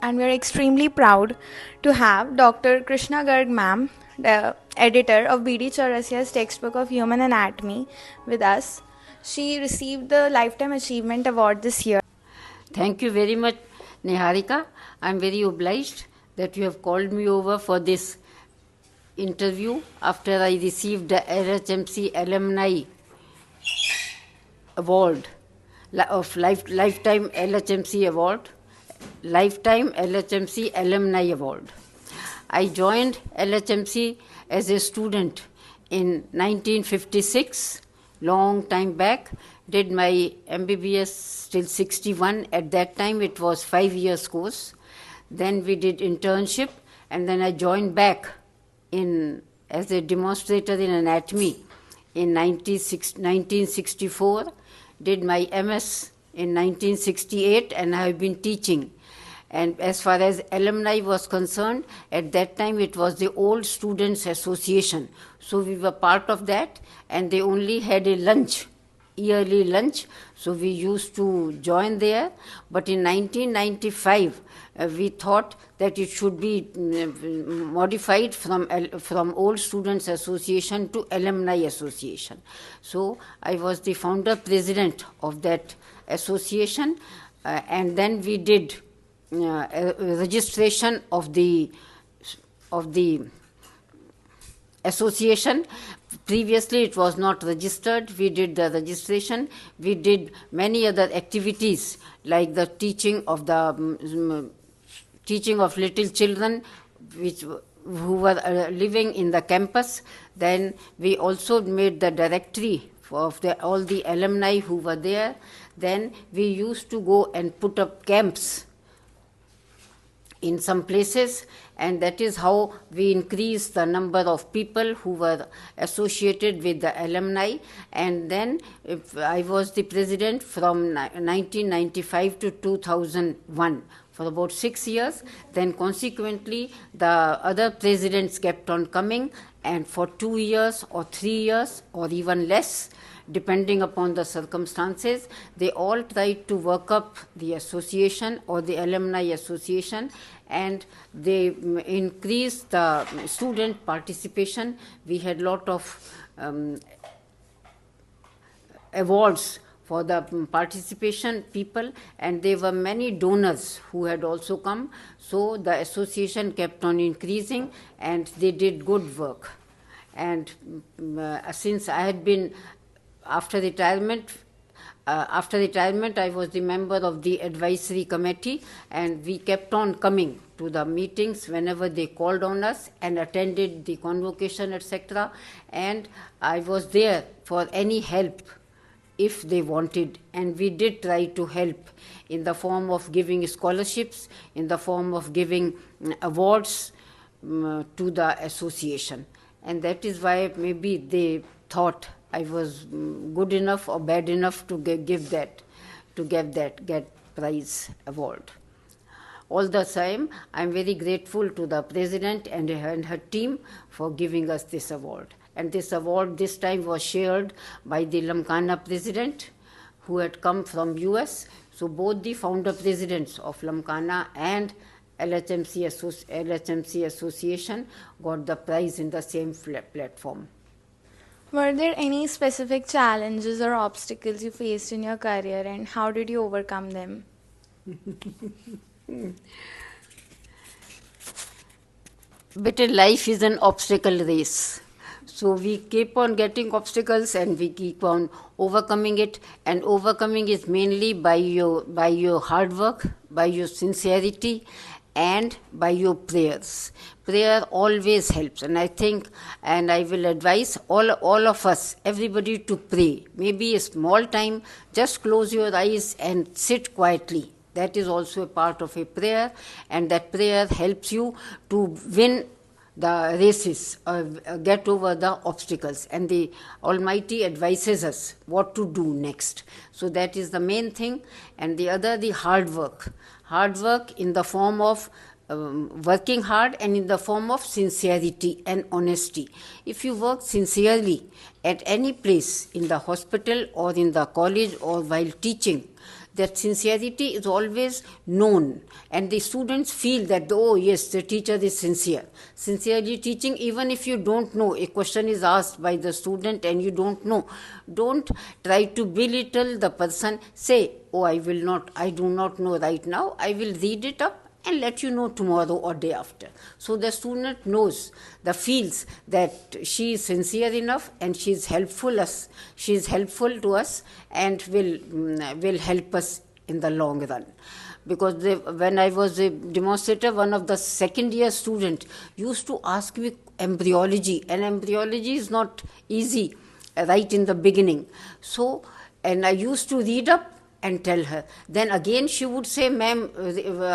and we are extremely proud to have Dr. Krishna Garg ma'am, the editor of BD Chaurasia's textbook of Human Anatomy, with us. She received the Lifetime Achievement Award this year. Thank you very much, Niharika. I'm very obliged that you have called me over for this interview after I received the LHMC Alumni Award of Lifetime LHMC Award, Lifetime LHMC Alumni Award. I joined LHMC as a student in 1956, long time back. Did my MBBS till 61. At that time, it was 5 years course. Then we did internship, and then I joined back as a demonstrator in anatomy in 1964. Did my MS in 1968, and I have been teaching. And as far as alumni was concerned, at that time it was the Old Students Association. So we were part of that, and they only had a lunch, yearly lunch. So we used to join there. But in 1995, we thought that it should be modified from Old Students Association to Alumni Association. So I was the founder president of that association, and then we did registration of the association. Previously it was not registered. We did the registration. We did many other activities like the teaching of little children who were living in the campus. Then we also made the directory of all the alumni who were there. Then we used to go and put up camps in some places, and that is how we increased the number of people who were associated with the alumni. And then I was the president from 1995 to 2001 for about 6 years. Then consequently the other presidents kept on coming, and for 2 years or 3 years or even less, depending upon the circumstances, they all tried to work up the association or the alumni association, and they increased the student participation. We had a lot of awards for the participation people, and there were many donors who had also come. So the association kept on increasing, and they did good work. And since I had been after retirement, I was the member of the advisory committee, and we kept on coming to the meetings whenever they called on us and attended the convocation, etc. And I was there for any help if they wanted, and we did try to help in the form of giving scholarships, in the form of giving awards to the association. And that is why maybe they thought I was good enough or bad enough to get prize award. All the same, I am very grateful to the president and her team for giving us this award. And this award this time was shared by the Lamkhana president, who had come from US. So both the founder presidents of Lamkhana and LHMC Association got the prize in the same platform. Were there any specific challenges or obstacles you faced in your career, and how did you overcome them? Better life is an obstacle race. So we keep on getting obstacles and we keep on overcoming it. And overcoming is mainly by your hard work, by your sincerity, and by your prayers. Prayer always helps, and I think, and I will advise all of us, everybody, to pray. Maybe a small time, just close your eyes and sit quietly. That is also a part of a prayer, and that prayer helps you to win the races, get over the obstacles, and the Almighty advises us what to do next. So that is the main thing. And the other, the hard work in the form of working hard, and in the form of sincerity and honesty. If you work sincerely at any place, in the hospital or in the college or while teaching, that sincerity is always known, and the students feel that, oh yes, the teacher is sincere. Sincerely teaching, even if you don't know, a question is asked by the student and you don't know, don't try to belittle the person. Say, oh, I do not know right now, I will read it up and let you know tomorrow or day after. So the student knows, feels that she is sincere enough and she is helpful to us and will help us in the long run. Because when I was a demonstrator, one of the second year students used to ask me embryology, and embryology is not easy right in the beginning. So, and I used to read up and tell her. Then again she would say, ma'am,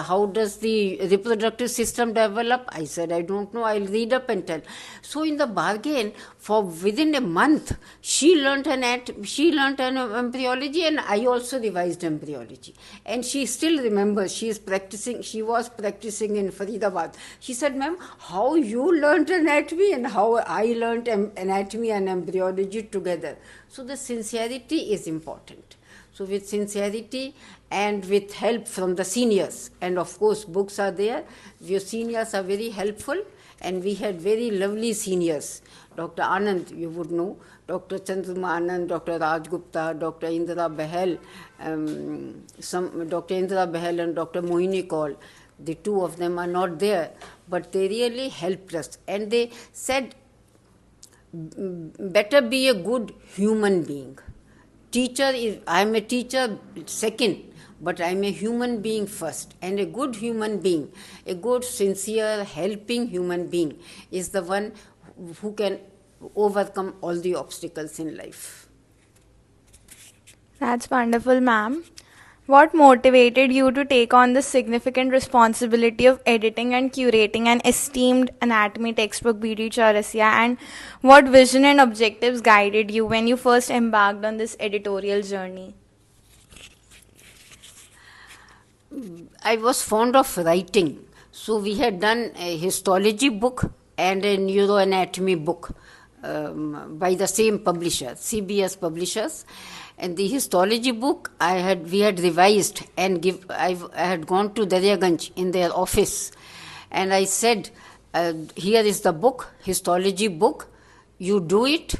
how does the reproductive system develop? I said, I don't know, I'll read up and tell. So in the bargain, for within a month, she learnt an embryology, and I also revised embryology. And she still remembers, she was practicing in Faridabad. She said, ma'am, how you learnt anatomy and how I learnt anatomy and embryology together. So the sincerity is important. So with sincerity and with help from the seniors, and of course books are there, your seniors are very helpful, and we had very lovely seniors. Dr. Anand, you would know, Dr. Chandrama Anand, Dr. Raj Gupta, Dr. Indra Behel, Dr. Indra Behel and Dr. Mohini Kaul. The two of them are not there, but they really helped us. And they said, better be a good human being. I am a teacher second, but I am a human being first. And a good human being, a good, sincere, helping human being is the one who can overcome all the obstacles in life. That's wonderful, ma'am. What motivated you to take on the significant responsibility of editing and curating an esteemed anatomy textbook, BD Chaurasia, and what vision and objectives guided you when you first embarked on this editorial journey? I was fond of writing, so we had done a histology book and a neuroanatomy book by the same publisher, CBS Publishers. And the histology book we had revised and I had gone to Daryaganj in their office, and I said, here is the book, histology book, you do it,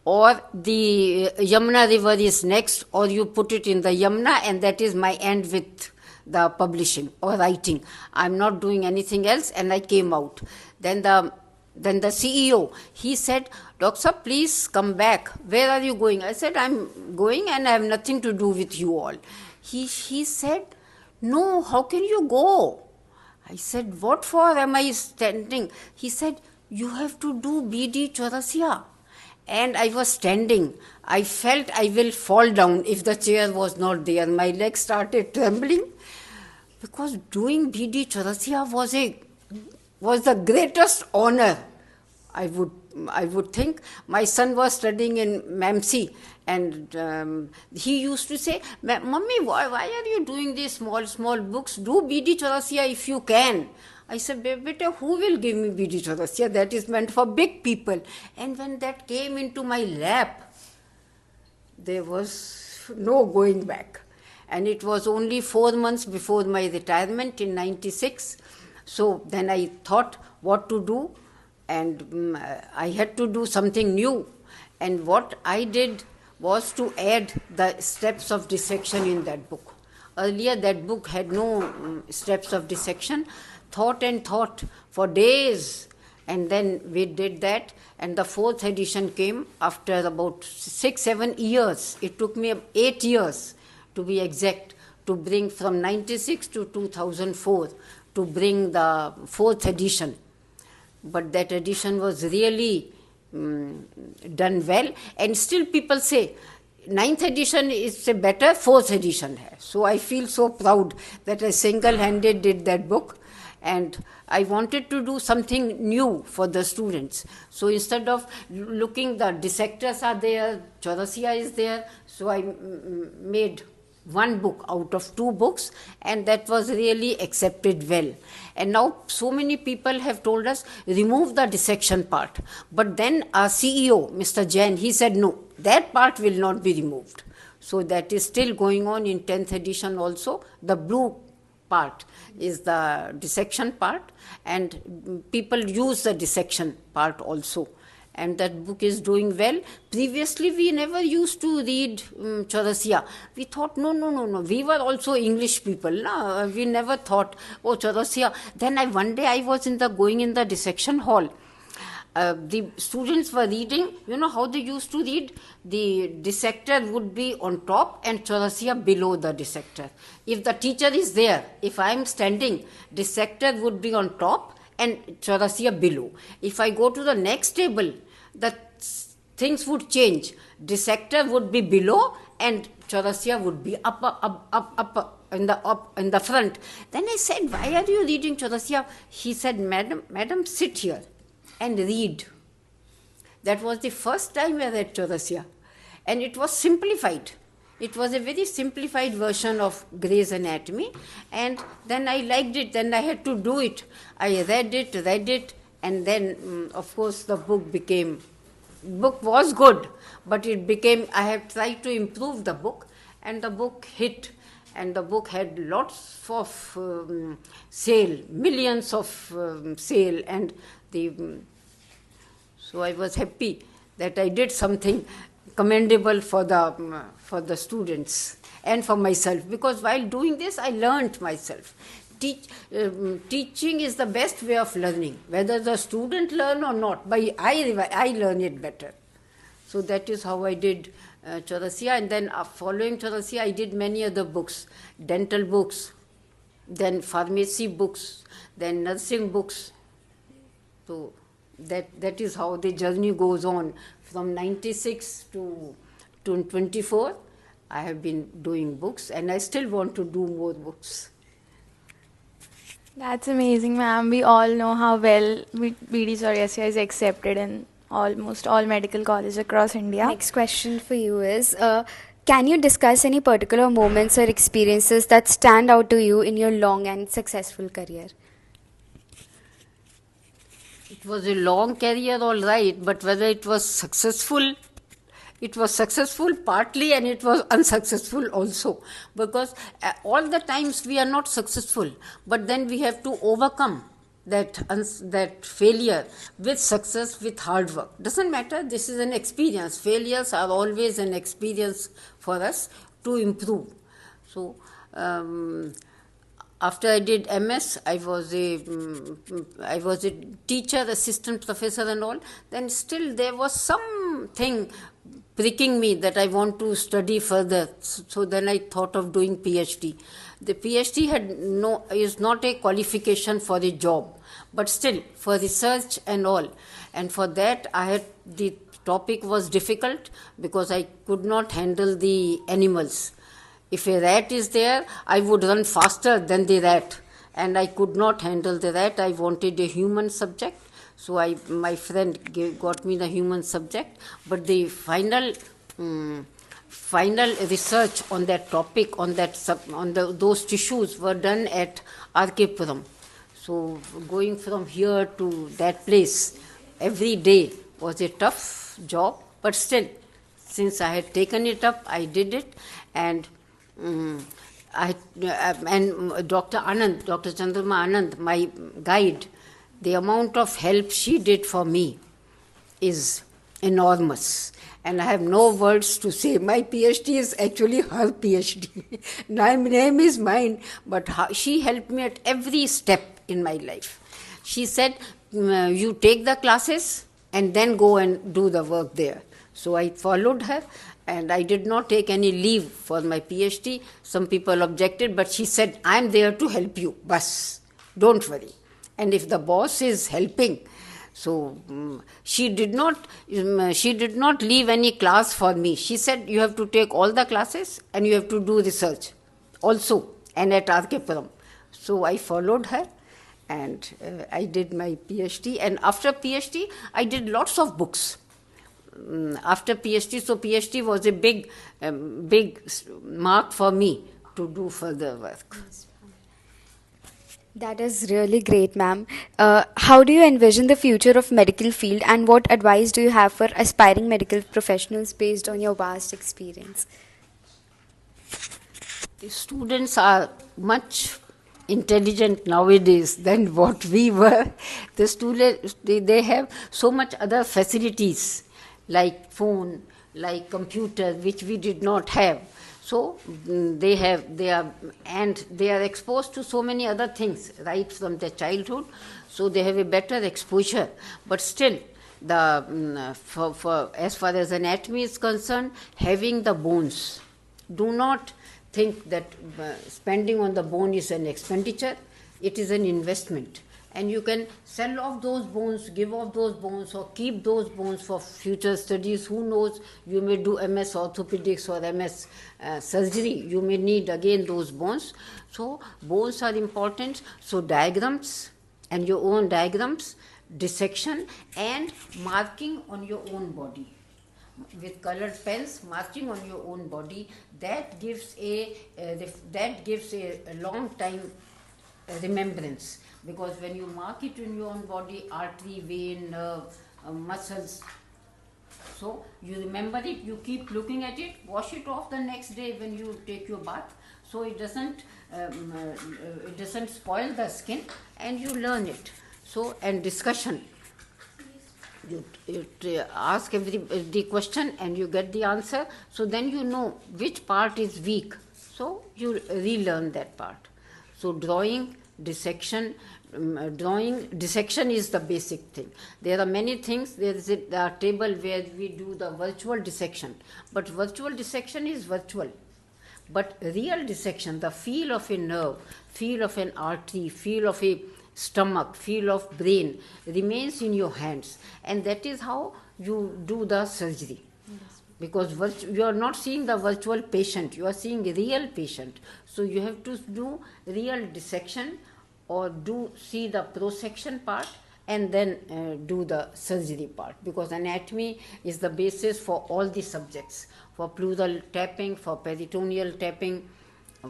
or the Yamuna river is next, or you put it in the Yamuna, and that is my end with the publishing or writing. I'm not doing anything else, and I came out. Then the CEO, he said, Doctor, please come back. Where are you going? I said, I'm going and I have nothing to do with you all. He said, no, how can you go? I said, what for am I standing? He said, you have to do BD Chaurasia. And I was standing. I felt I will fall down if the chair was not there. My legs started trembling because doing BD Chaurasia was the greatest honor. I would think. My son was studying in MAMC, and he used to say, Mummy, why are you doing these small books? Do BD Chaurasia if you can. I said, Beta, who will give me BD Chaurasia? That is meant for big people. And when that came into my lap, there was no going back. And it was only 4 months before my retirement in 96. So then I thought what to do, and I had to do something new. And what I did was to add the steps of dissection in that book. Earlier that book had no steps of dissection. Thought for days, and then we did that, and the 4th edition came after about 6-7 years. It took me 8 years to be exact, to bring from 96 to 2004 to bring the 4th edition. But that edition was really done well, and still people say 9th edition is a better 4th edition hai. So I feel so proud that I single-handed did that book, and I wanted to do something new for the students. So instead of looking, the dissectors are there, Chaurasia is there, so I made one book out of 2 books, and that was really accepted well. And now so many people have told us, remove the dissection part. But then our CEO, Mr. Jain, he said, no, that part will not be removed. So that is still going on in 10th edition also. The blue part is the dissection part, and people use the dissection part also. And that book is doing well. Previously, we never used to read Chaurasia. We thought, no. We were also English people. No? We never thought, oh, Chaurasia. Then one day I was going in the dissection hall. The students were reading, you know how they used to read? The dissector would be on top and Chaurasia below the dissector. If the teacher is there, if I am standing, dissector would be on top and Chaurasia below. If I go to the next table, the things would change. Dissector would be below and Chaurasia would be up in the front. Then I said, why are you reading Chaurasia? He said, madam, sit here and read. That was the first time I read Chaurasia. And it was simplified. It was a very simplified version of Gray's Anatomy. And then I liked it. Then I had to do it. I read it. And then, of course, the book was good. But I have tried to improve the book. And the book hit. And the book had lots of sale, millions of sale. And so I was happy that I did something commendable for the students and for myself, because while doing this I learnt myself. Teaching is the best way of learning, whether the student learn or not, but I learn it better. So that is how I did Chaurasia, and then following Chaurasia I did many other books, dental books, then pharmacy books, then nursing books. So that is how the journey goes on. From 96 to 24, I have been doing books, and I still want to do more books. That's amazing, ma'am. We all know how well BD Chaurasia is accepted in almost all medical colleges across India. Next question for you is, can you discuss any particular moments or experiences that stand out to you in your long and successful career? It was a long career, all right, but whether it was successful partly, and it was unsuccessful also, because all the times we are not successful, but then we have to overcome that failure with success, with hard work. Doesn't matter, this is an experience. Failures are always an experience for us to improve. So after I did MS, I was a teacher, assistant professor and all. Then still there was something pricking me that I want to study further. So then I thought of doing PhD. The PhD is not a qualification for a job, but still for research and all. And for that the topic was difficult because I could not handle the animals. If a rat is there, I would run faster than the rat, and I could not handle the rat. I wanted a human subject, so my friend got me the human subject. But the final research on that topic, on those tissues, were done at RK. So going from here to that place every day was a tough job, but still, since I had taken it up, I did it. And Dr. Chandrama Anand, my guide, the amount of help she did for me is enormous. And I have no words to say. My PhD is actually her PhD. My name is mine, but she helped me at every step in my life. She said, you take the classes and then go and do the work there. So I followed her. And I did not take any leave for my PhD. Some people objected, but she said, I'm there to help you. Bas, don't worry. And if the boss is helping, so she did not leave any class for me. She said, you have to take all the classes and you have to do research also, and at RK. So I followed her, and I did my PhD. And after PhD, I did lots of books. After PhD, so PhD was a big mark for me to do further work. That is really great, ma'am. How do you envision the future of medical field, and what advice do you have for aspiring medical professionals based on your vast experience? The students are much intelligent nowadays than what we were. The students, they have so much other facilities like phone, like computer, which we did not have. So they are exposed to so many other things right from their childhood. So they have a better exposure. But still, for as far as anatomy is concerned, having the bones, do not think that spending on the bone is an expenditure. It is an investment, and you can sell off those bones, give off those bones, or keep those bones for future studies. Who knows, you may do MS orthopedics or MS surgery, you may need again those bones. So bones are important. So diagrams and your own diagrams, dissection, and marking on your own body with colored pens, marking on your own body, that gives a long time remembrance, because when you mark it in your own body, artery, vein, nerve, muscles, so you remember it, you keep looking at it, wash it off the next day when you take your bath, so it doesn't spoil the skin, and you learn it. So, and discussion, you ask the question and you get the answer, so then you know which part is weak, so you relearn that part. So drawing, dissection, dissection is the basic thing. There are many things. There is a table where we do the virtual dissection, but virtual dissection is virtual. But real dissection, the feel of a nerve, feel of an artery, feel of a stomach, feel of brain remains in your hands, and that is how you do the surgery. Because you are not seeing the virtual patient, you are seeing a real patient. So you have to do real dissection or see the prosection part, and then do the surgery part, because anatomy is the basis for all the subjects, for pleural tapping, for peritoneal tapping,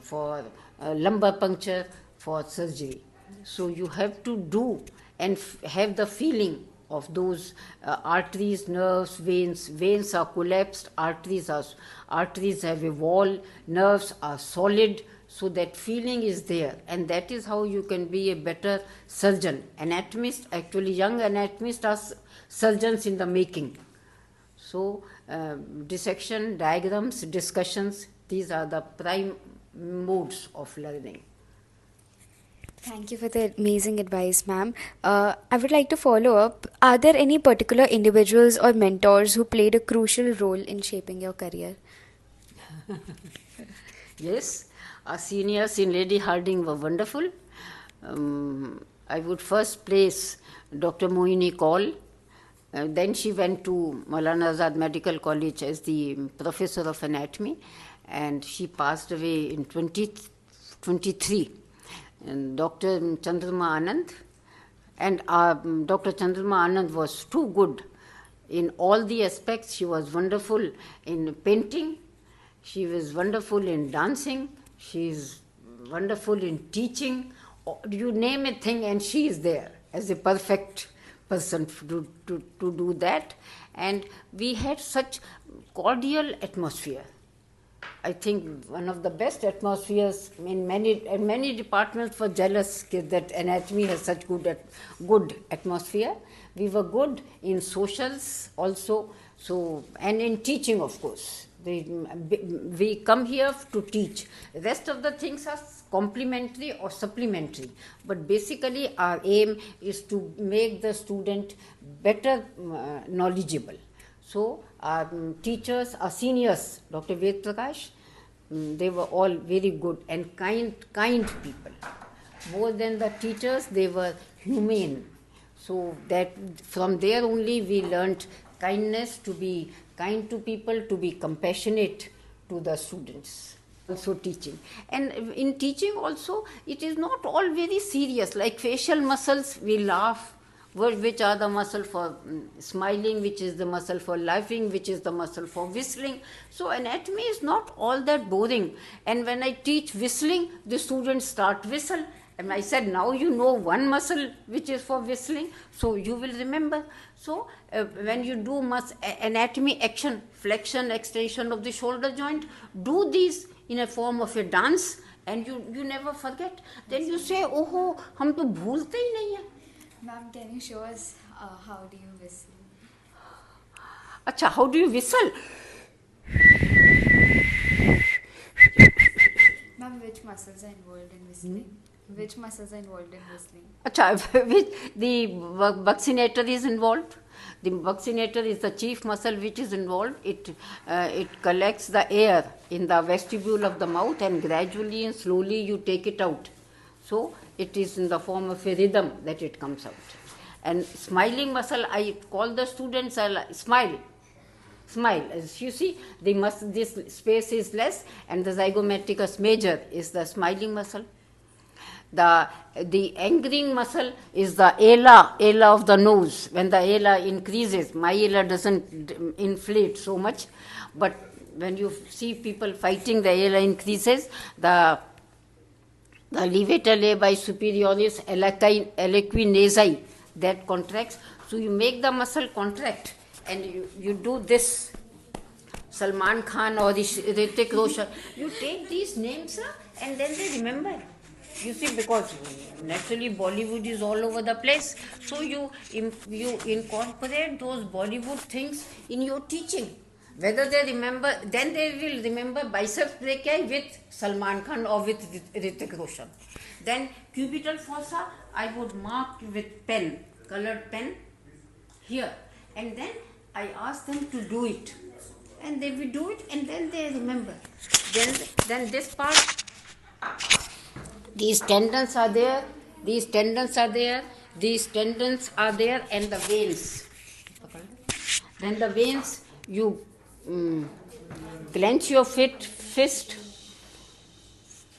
for lumbar puncture, for surgery. So you have to do and have the feeling of those arteries, nerves, veins. Veins are collapsed, arteries have a wall, nerves are solid. So that feeling is there, and that is how you can be a better surgeon. Anatomists, actually young anatomists are surgeons in the making. So dissection, diagrams, discussions, these are the prime modes of learning. Thank you for the amazing advice, ma'am. I would like to follow up. Are there any particular individuals or mentors who played a crucial role in shaping your career? Yes. Our seniors in Lady Hardinge were wonderful. I would first place Dr. Mohini Kaul. Then she went to Maulana Azad Medical College as the professor of anatomy, and she passed away in 2023. And Dr. Chandrama Anand, and Dr. Chandrama Anand was too good in all the aspects. She was wonderful in painting, she was wonderful in dancing, she is wonderful in teaching. You name a thing and she is there as a perfect person to do that. And we had such cordial atmosphere. I think one of the best atmospheres in many departments were jealous that anatomy has such good atmosphere. We were good in socials also, so, and in teaching, of course. We come here to teach. The rest of the things are complementary or supplementary, but basically our aim is to make the student better knowledgeable. So our teachers, our seniors, Dr. Ved Prakash, they were all very good and kind people. More than the teachers, they were humane. So that from there only we learnt kindness, to be kind to people, to be compassionate to the students. Also teaching. And in teaching also, it is not all very serious. Like facial muscles, we laugh, which are the muscle for smiling, which is the muscle for laughing, which is the muscle for whistling. So anatomy is not all that boring. And when I teach whistling, the students start whistle. And I said, now you know one muscle which is for whistling, so you will remember. So when you do anatomy action, flexion, extension of the shoulder joint, do these in a form of a dance, and you never forget. Then you say, oh, hum to bhulte hi nahi hai. Ma'am, can you show us how do you whistle? Acha, how do you whistle? Ma'am, which muscles are involved in whistling? Which muscles are involved in whistling? Acha, which the buccinator is involved. The buccinator is the chief muscle which is involved. It collects the air in the vestibule of the mouth, and gradually and slowly you take it out. So it is in the form of a rhythm that it comes out. And smiling muscle, I call the students, smile. Smile. As you see, this space is less, and the zygomaticus major is the smiling muscle. The angering muscle is the ala of the nose. When the ala increases, my ala doesn't inflate so much, but when you see people fighting, the ala increases. The levator labii superioris equinasi, that contracts. So you make the muscle contract, and you do this. Salman Khan or Hrithik Roshan, you take these names and then they remember. You see, because naturally Bollywood is all over the place, so you incorporate those Bollywood things in your teaching. Whether they remember, then they will remember biceps brachii with Salman Khan or with Hrithik Roshan. Then cubital fossa, I would mark with pen, colored pen here, and then I ask them to do it, and they will do it, and then they remember. Then this part. These tendons are there, these tendons are there, these tendons are there, and the veins. Then the veins, you clench your fist,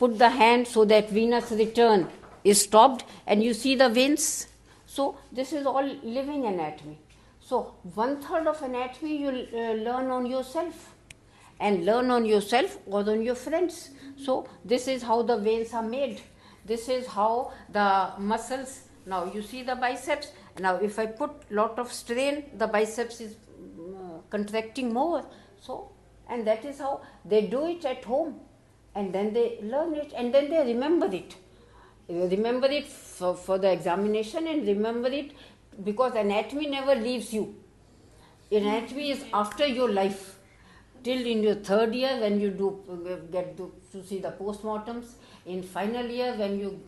put the hand so that venous return is stopped, and you see the veins. So this is all living anatomy. So 1/3 of anatomy you learn on yourself, and learn on yourself or on your friends. So this is how the veins are made. This is how the muscles, now you see the biceps. Now if I put lot of strain, the biceps is contracting more. So, and that is how they do it at home, and then they learn it, and then they remember it. Remember it for the examination, and remember it because anatomy never leaves you. Anatomy is after your life. Till in your 3rd year, when you get to see the postmortems, in final year when you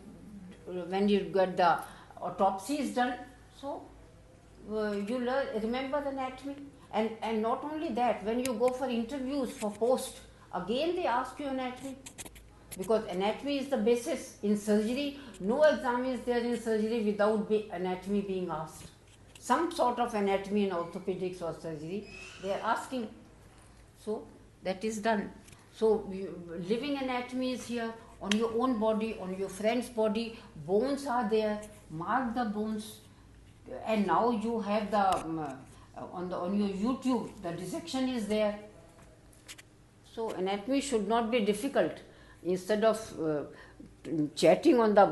get the autopsies done, so you remember the anatomy, and not only that, when you go for interviews for post, again they ask you anatomy, because anatomy is the basis. In surgery, no exam is there in surgery without anatomy being asked. Some sort of anatomy in orthopedics or surgery they are asking. So that is done. So living anatomy is here on your own body, on your friend's body. Bones are there. Mark the bones, and now you have the on your YouTube, the dissection is there. So anatomy should not be difficult. Instead of chatting on the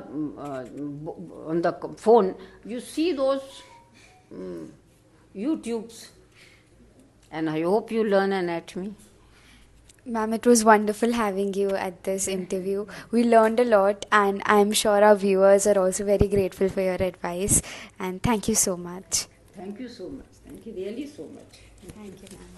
phone, you see those YouTubes. And I hope you learn anatomy. Ma'am, it was wonderful having you at this interview. We learned a lot, and I'm sure our viewers are also very grateful for your advice. And thank you so much. Thank you so much. Thank you really so much. Thank you, ma'am.